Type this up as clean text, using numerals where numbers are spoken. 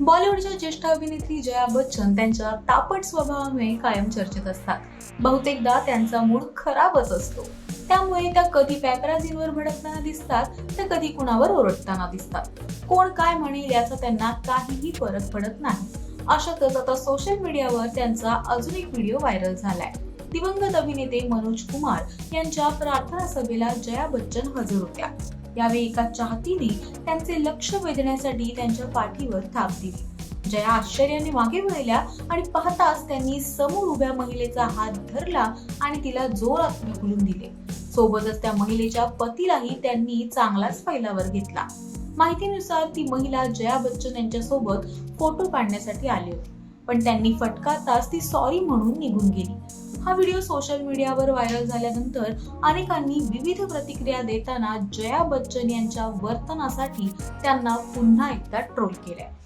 बॉलिवूडच्या ज्येष्ठ अभिनेत्री जया बच्चन त्यांच्या तापट स्वभावामुळे कायम चर्चेत असतात. बहुतेकदा त्यांचा मूड खराबच असतो. त्यामुळे त्या कधी पॅपराझींवर भडकताना दिसतात तर कधी कुणावर ओरडताना दिसतात. कोण काय म्हणेल याचा त्यांना काहीही फरक पडत नाही. अशातच आता सोशल मीडियावर त्यांचा अजून एक व्हिडिओ व्हायरल झालाय. दिवंगत अभिनेते मनोज कुमार यांच्या प्रार्थना सभेला जया बच्चन हजर होत्या. यावेळी एका चाहतीने त्यांचे लक्ष वेधण्यासाठी त्यांच्या पाठीवर थाप दिली. जया आश्चर्याने मागे वळल्या आणि पाहताच त्यांनी समोर उभ्या महिलेचा हात धरला आणि तिला जोरात ढकलून दिले. सोबतच त्या महिलेच्या पतीलाही त्यांनी चांगलाच फैलावर घेतला. माहितीनुसार ती महिला जया बच्चन यांच्या सोबत फोटो काढण्यासाठी आली होती, पण त्यांनी फटकारताच ती सॉरी म्हणून निघून गेली. हा व्हिडिओ सोशल मीडियावर व्हायरल झाल्यानंतर अनेकांनी विविध प्रतिक्रिया देताना जया बच्चन यांच्या वर्तनासाठी त्यांना पुन्हा एकदा ट्रोल केलंय.